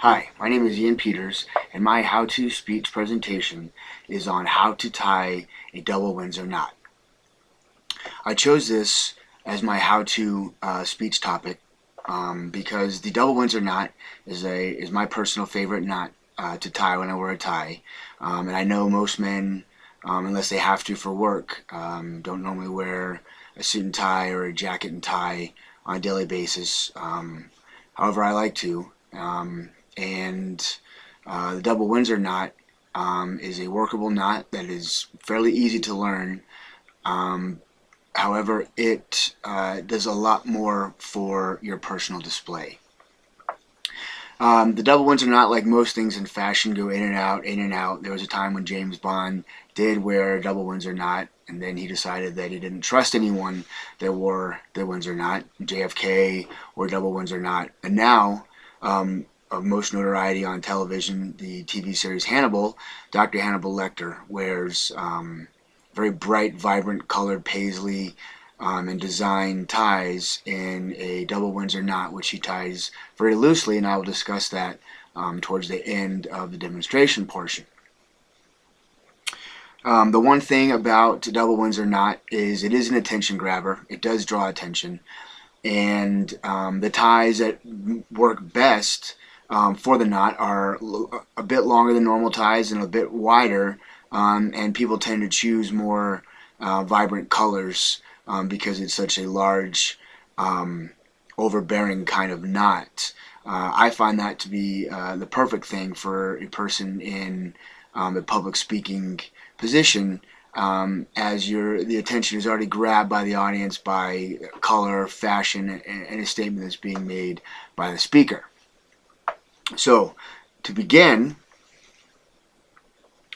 Hi, my name is Ian Peters, and my how-to speech presentation is on how to tie a double Windsor knot. I chose this as my how-to speech topic because the double Windsor knot is my personal favorite knot to tie when I wear a tie, and I know most men, unless they have to for work, don't normally wear a suit and tie or a jacket and tie on a daily basis. However, I like to. And the double Windsor knot is a workable knot that is fairly easy to learn. However, it does a lot more for your personal display. The double Windsor knot, like most things in fashion, go in and out, in and out. There was a time when James Bond did wear a double Windsor knot, and then he decided that he didn't trust anyone that wore the Windsor knot. JFK wore double Windsor knot, and now of most notoriety on television, the TV series Hannibal, Dr. Hannibal Lecter wears very bright, vibrant colored paisley and design ties in a double Windsor knot, which he ties very loosely, and I will discuss that towards the end of the demonstration portion. The one thing about the double Windsor knot is it is an attention grabber. It does draw attention, and the ties that work best for the knot are a bit longer than normal ties and a bit wider, and people tend to choose more vibrant colors because it's such a large, overbearing kind of knot. I find that to be the perfect thing for a person in a public speaking position, as the attention is already grabbed by the audience by color, fashion, and a statement that's being made by the speaker. So, to begin,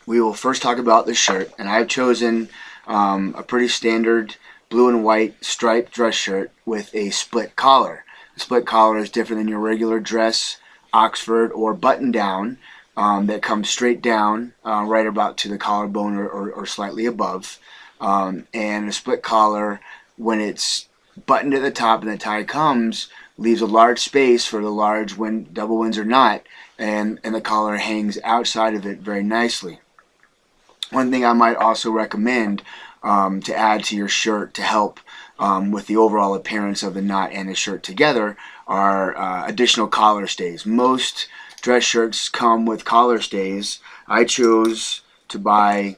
we will first talk about the shirt, and I've chosen a pretty standard blue and white striped dress shirt with a split collar. The split collar is different than your regular dress, Oxford, or button down that comes straight down right about to the collarbone or slightly above. And a split collar, when it's buttoned at the top and the tie comes, leaves a large space for the large double Windsor knot, and the collar hangs outside of it very nicely. One thing I might also recommend to add to your shirt to help with the overall appearance of the knot and the shirt together are additional collar stays. Most dress shirts come with collar stays. I chose to buy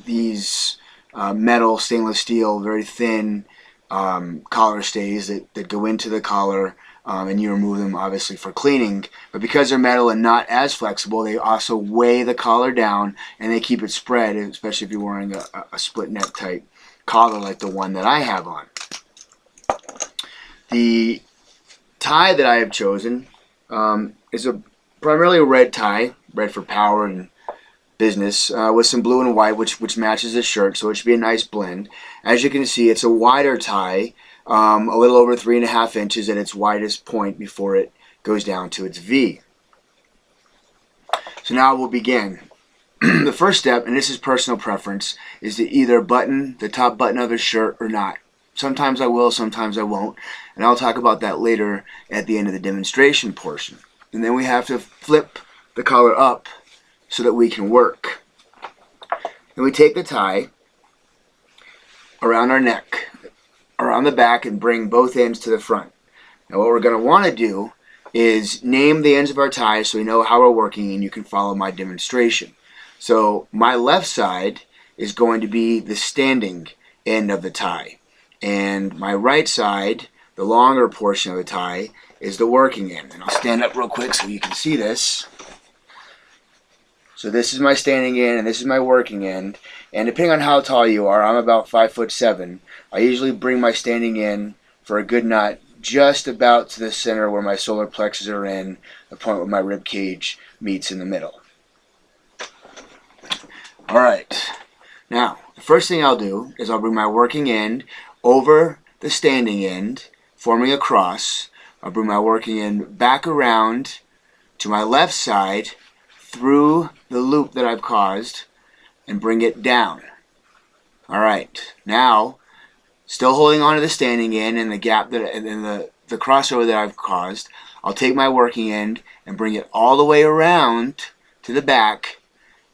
these metal, stainless steel, very thin collar stays that go into the collar, and you remove them obviously for cleaning, but because they're metal and not as flexible, they also weigh the collar down and they keep it spread, especially if you're wearing a split neck type collar like the one that I have on. The tie that I have chosen is primarily a red tie, red for power and business, with some blue and white, which matches the shirt, so it should be a nice blend. As you can see, it's a wider tie, a little over 3.5 inches at its widest point before it goes down to its V. So now we'll begin. The first step, and this is personal preference, is to either button the top button of the shirt or not. Sometimes I will, sometimes I won't, and I'll talk about that later at the end of the demonstration portion. And then we have to flip the collar up so that we can work. And we take the tie around our neck, around the back, and bring both ends to the front. Now what we're going to want to do is name the ends of our tie so we know how we're working and you can follow my demonstration. So my left side is going to be the standing end of the tie, and my right side, the longer portion of the tie, is the working end. And I'll stand up real quick so you can see this. So this is my standing end and this is my working end. And depending on how tall you are, I'm about 5'7". I usually bring my standing end for a good knot just about to the center where my solar plexus are in, the point where my rib cage meets in the middle. Alright, now the first thing I'll do is I'll bring my working end over the standing end, forming a cross. I'll bring my working end back around to my left side through the loop that I've caused and bring it down. Alright, now still holding on to the standing end and the gap that and the crossover that I've caused, I'll take my working end and bring it all the way around to the back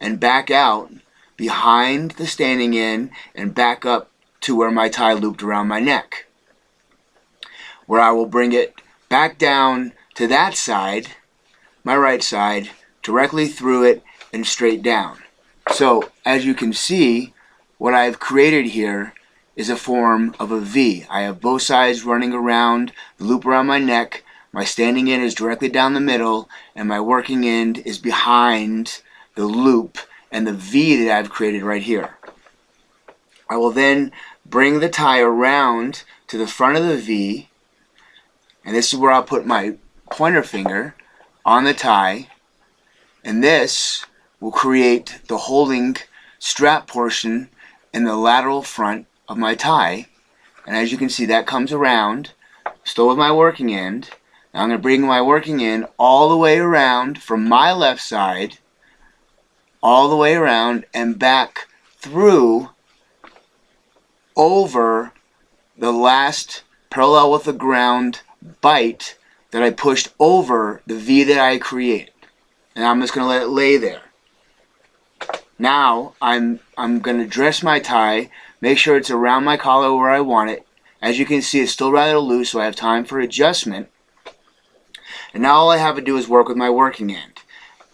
and back out behind the standing end and back up to where my tie looped around my neck, where I will bring it back down to that side, my right side, directly through it and straight down. So as you can see, what I've created here is a form of a V. I have both sides running around, the loop around my neck, my standing end is directly down the middle, and my working end is behind the loop and the V that I've created right here. I will then bring the tie around to the front of the V, and this is where I'll put my pointer finger on the tie, and this will create the holding strap portion in the lateral front of my tie. And as you can see, that comes around, still with my working end. Now I'm going to bring my working end all the way around from my left side, all the way around and back through over the last parallel with the ground bite that I pushed over the V that I created. And I'm just going to let it lay there. Now I'm going to dress my tie, make sure it's around my collar where I want it. As you can see, it's still rather loose, so I have time for adjustment. And now all I have to do is work with my working end.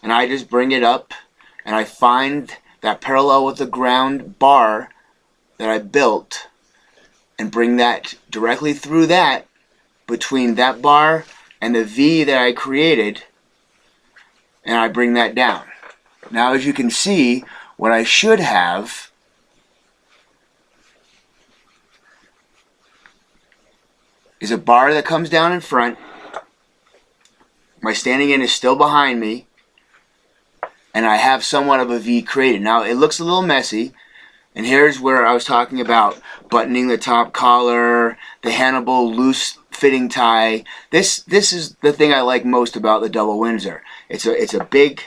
And I just bring it up and I find that parallel with the ground bar that I built and bring that directly through that, between that bar and the V that I created, and I bring that down. Now as you can see, what I should have is a bar that comes down in front, my standing end is still behind me, and I have somewhat of a V created. Now it looks a little messy, and here's where I was talking about buttoning the top collar, the Hannibal loose fitting tie. This is the thing I like most about the double Windsor. It's a big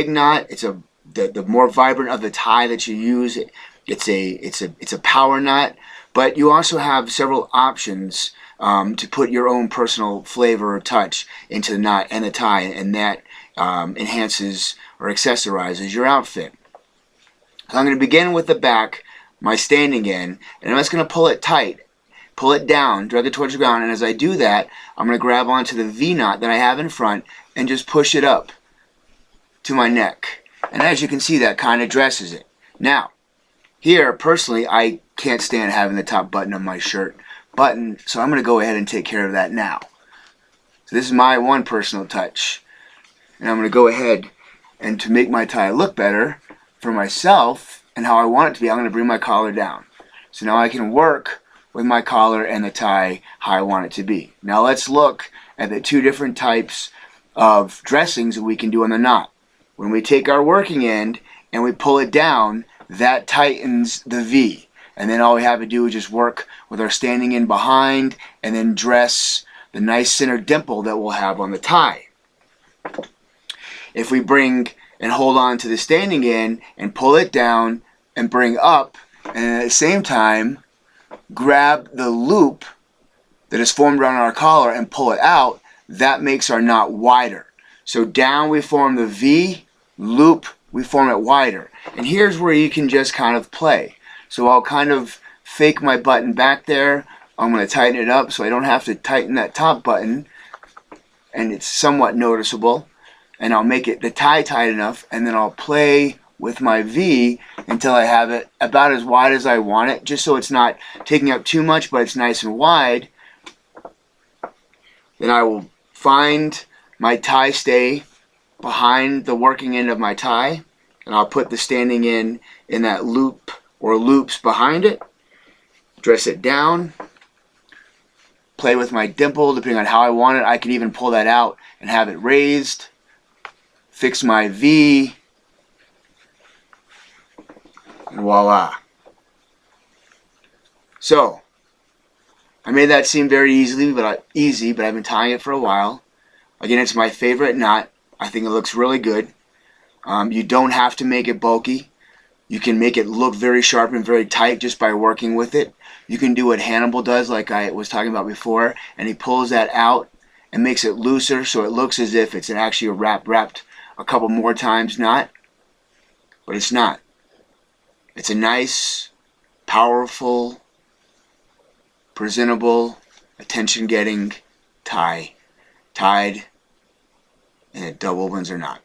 knot. It's the more vibrant of the tie that you use. It's a power knot, but you also have several options to put your own personal flavor or touch into the knot and the tie, and that enhances or accessorizes your outfit. So I'm going to begin with the back, my standing end, and I'm just going to pull it tight, pull it down, drag it towards the ground, and as I do that, I'm going to grab onto the V-knot that I have in front and just push it up to my neck. And as you can see, that kind of dresses it. Now, here, personally, I can't stand having the top button of my shirt button, so I'm going to go ahead and take care of that now. So this is my one personal touch. And I'm going to go ahead and to make my tie look better for myself and how I want it to be, I'm going to bring my collar down. So now I can work with my collar and the tie how I want it to be. Now let's look at the two different types of dressings that we can do on the knot. When we take our working end and we pull it down, that tightens the V. And then all we have to do is just work with our standing end behind and then dress the nice center dimple that we'll have on the tie. If we bring and hold on to the standing end and pull it down and bring up, and at the same time grab the loop that is formed around our collar and pull it out, that makes our knot wider. So down we form the V, loop we form it wider. And here's where you can just kind of play. So I'll kind of fake my button back there. I'm going to tighten it up so I don't have to tighten that top button, and it's somewhat noticeable. And I'll make it the tie tight enough, and then I'll play with my V until I have it about as wide as I want it, just so it's not taking up too much, but it's nice and wide. Then I will find my tie stay behind the working end of my tie, and I'll put the standing end in that loop or loops behind it, dress it down, play with my dimple depending on how I want it. I can even pull that out and have it raised, fix my V, and voila. So I made that seem very easy, but I've been tying it for a while. Again, it's my favorite knot. I think it looks really good. You don't have to make it bulky. You can make it look very sharp and very tight just by working with it. You can do what Hannibal does, like I was talking about before, and he pulls that out and makes it looser so it looks as if it's actually wrapped a couple more times. Not, but it's not. It's a nice, powerful, presentable, attention-getting tie, tied in a double Windsor knot.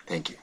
Thank you.